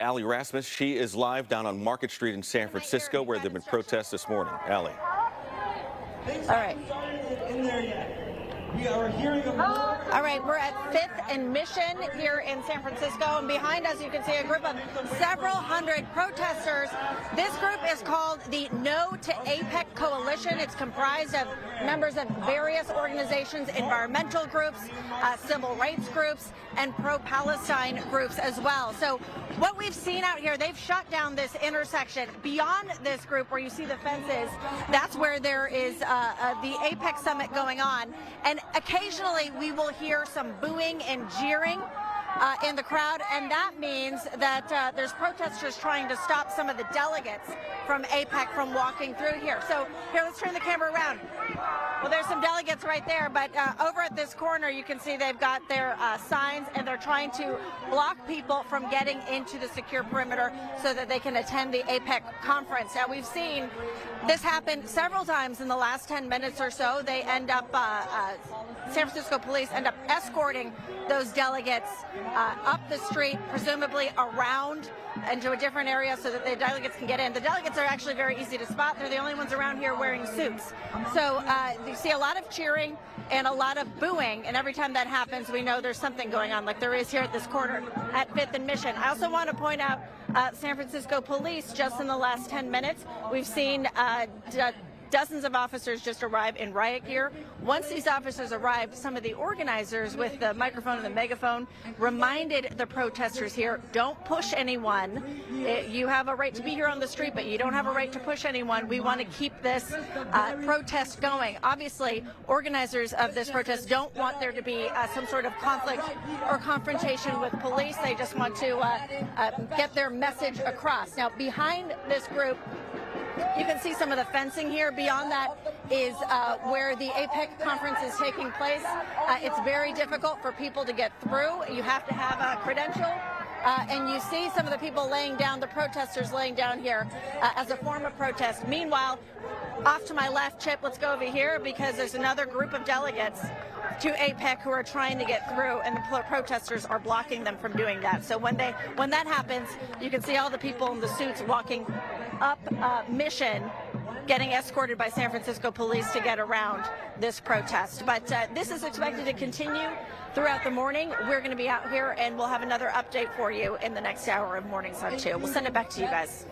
Allie Rasmus, she is live down on Market Street in San Francisco, where there have been protests this morning. Allie. All right. We are hearing a All right, we're at 5th and Mission here in San Francisco, and behind us you can see a group of several hundred protesters. This group is called the No to APEC Coalition. It's comprised of members of various organizations, environmental groups, civil rights groups, and pro-Palestine groups as well. So what we've seen out here, they've shut down this intersection. Beyond this group where you see the fences, that's where there is the APEC summit going on. And occasionally we will hear some booing and jeering in the crowd, and that means that there's protesters trying to stop some of the delegates from APEC from walking through here. So here, let's turn the camera around. Well, there's some delegates right there, but over at this corner you can see they've got their signs, and they're trying to block people from getting into the secure perimeter so that they can attend the APEC conference. Now, we've seen this happen several times in the last 10 minutes or so. They end up, San Francisco police end up escorting those delegates up the street, presumably around into a different area so that the delegates can get in. The delegates are actually very easy to spot. They're the only ones around here wearing suits. So you see a lot of cheering and a lot of booing, and every time that happens, we know there's something going on, like there is here at this corner at 5th and Mission. I also want to point out San Francisco police, just in the last 10 minutes, we've seen dozens of officers just arrive in riot gear. Once these officers arrived, some of the organizers with the microphone and the megaphone reminded the protesters here, don't push anyone. You have a right to be here on the street, but you don't have a right to push anyone. We want to keep this protest going. Obviously, organizers of this protest don't want there to be some sort of conflict or confrontation with police. They just want to get their message across. Now, behind this group, you can see some of the fencing here. Beyond that is where the APEC conference is taking place. It's very difficult for people to get through. You have to have a credential. And you see some of the people laying down, the protesters laying down here as a form of protest. Meanwhile, off to my left, Chip, let's go over here because there's another group of delegates to APEC who are trying to get through, and the protesters are blocking them from doing that. So when that happens, you can see all the people in the suits walking up Mission, getting escorted by San Francisco police to get around this protest. But this is expected to continue throughout the morning. We're going to be out here, and we'll have another update for you in the next hour of Morning Sun 2. We'll send it back to you guys.